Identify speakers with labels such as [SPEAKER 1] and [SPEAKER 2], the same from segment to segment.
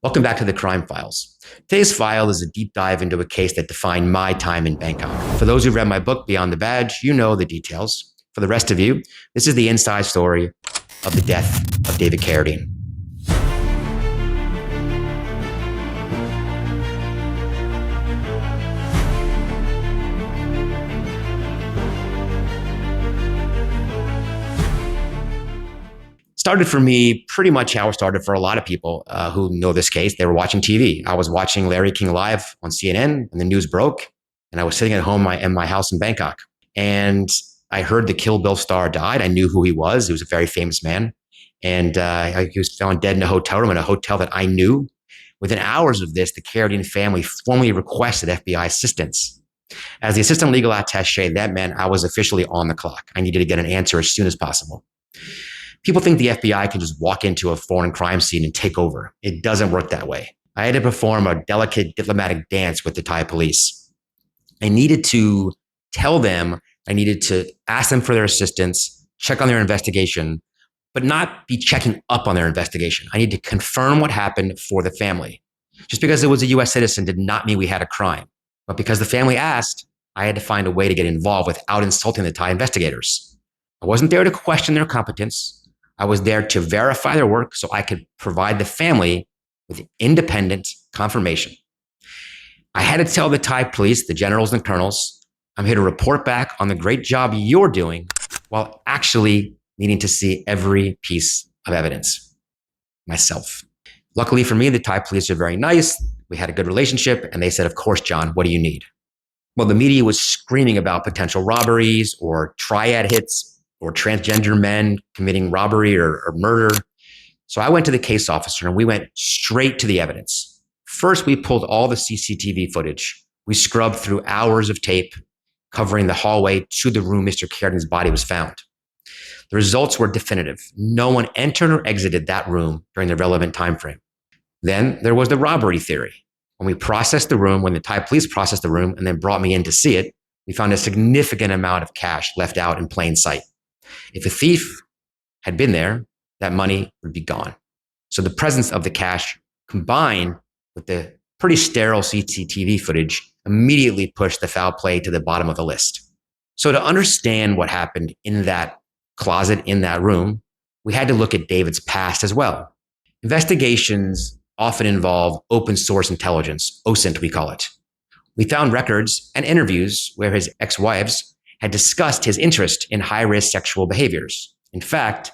[SPEAKER 1] Welcome back to the Crime Files. Today's file is a deep dive into a case that defined my time in Bangkok. For those who've read my book, Beyond the Badge, you know the details. For the rest of you, this is the inside story of the death of David Carradine. Started for me pretty much how it started for a lot of people who know this case. They were watching TV. I was watching Larry King Live on CNN and the news broke, and I was sitting at home in my house in Bangkok. And I heard the Kill Bill star died. I knew who he was. He was a very famous man. And he was found dead in a hotel room in a hotel that I knew. Within hours of this, the Carradine family formally requested FBI assistance. As the assistant legal attaché, that meant I was officially on the clock. I needed to get an answer as soon as possible. People think the FBI can just walk into a foreign crime scene and take over. It doesn't work that way. I had to perform a delicate diplomatic dance with the Thai police. I needed to tell them, I needed to ask them for their assistance, check on their investigation, but not be checking up on their investigation. I need to confirm what happened for the family. Just because it was a US citizen did not mean we had a crime. But because the family asked, I had to find a way to get involved without insulting the Thai investigators. I wasn't there to question their competence. I was there to verify their work so I could provide the family with independent confirmation. I had to tell the Thai police, the generals and colonels, I'm here to report back on the great job you're doing while actually needing to see every piece of evidence myself. Luckily for me, the Thai police are very nice. We had a good relationship and they said, of course, John, what do you need? Well, the media was screaming about potential robberies or triad hits, or transgender men committing robbery or murder. So I went to the case officer and we went straight to the evidence. First, we pulled all the CCTV footage. We scrubbed through hours of tape covering the hallway to the room Mr. Carradine's body was found. The results were definitive. No one entered or exited that room during the relevant time frame. Then there was the robbery theory. When we processed the room, when the Thai police processed the room and then brought me in to see it, we found a significant amount of cash left out in plain sight. If a thief had been there, that money would be gone. So the presence of the cash combined with the pretty sterile CCTV footage immediately pushed the foul play to the bottom of the list. So to understand what happened in that closet, in that room, we had to look at David's past as well. Investigations often involve open source intelligence, OSINT we call it. We found records and interviews where his ex-wives had discussed his interest in high-risk sexual behaviors. In fact,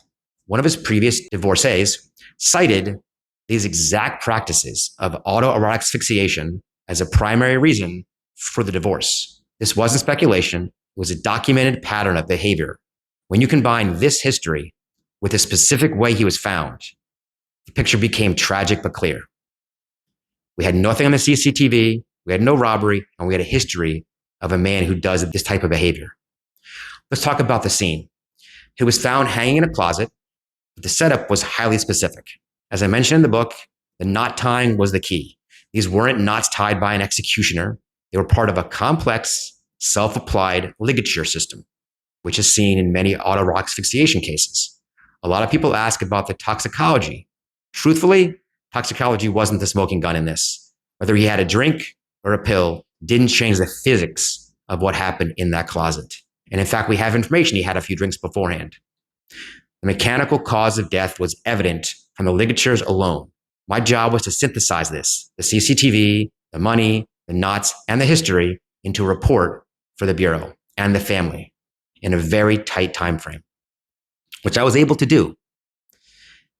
[SPEAKER 1] one of his previous divorcees cited these exact practices of autoerotic asphyxiation as a primary reason for the divorce. This wasn't speculation. It was a documented pattern of behavior. When you combine this history with the specific way he was found, the picture became tragic but clear. We had nothing on the CCTV, we had no robbery, and we had a history of a man who does this type of behavior. Let's talk about the scene. He was found hanging in a closet, but the setup was highly specific. As I mentioned in the book, the knot tying was the key. These weren't knots tied by an executioner. They were part of a complex, self-applied ligature system, which is seen in many autoerotic asphyxiation cases. A lot of people ask about the toxicology. Truthfully, toxicology wasn't the smoking gun in this. Whether he had a drink or a pill didn't change the physics of what happened in that closet. And in fact, we have information he had a few drinks beforehand. The mechanical cause of death was evident from the ligatures alone. My job was to synthesize this, the CCTV, the money, the knots, and the history into a report for the Bureau and the family in a very tight time frame, which I was able to do.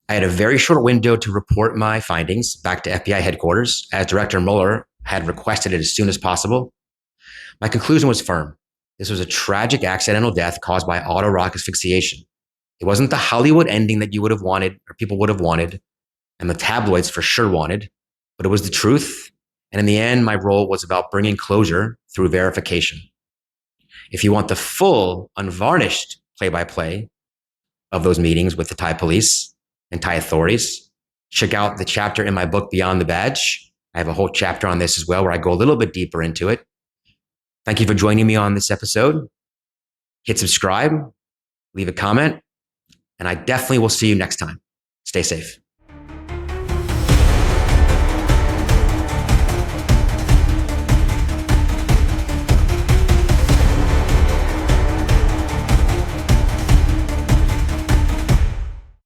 [SPEAKER 1] I had a very short window to report my findings back to FBI headquarters, as Director Mueller had requested it as soon as possible. My conclusion was firm. This was a tragic accidental death caused by autoerotic asphyxiation. It wasn't the Hollywood ending that you would have wanted or people would have wanted, and the tabloids for sure wanted, but it was the truth. And in the end, my role was about bringing closure through verification. If you want the full, unvarnished play-by-play of those meetings with the Thai police and Thai authorities, check out the chapter in my book, Beyond the Badge. I have a whole chapter on this as well, where I go a little bit deeper into it. Thank you for joining me on this episode. Hit subscribe, leave a comment, and I definitely will see you next time. Stay safe.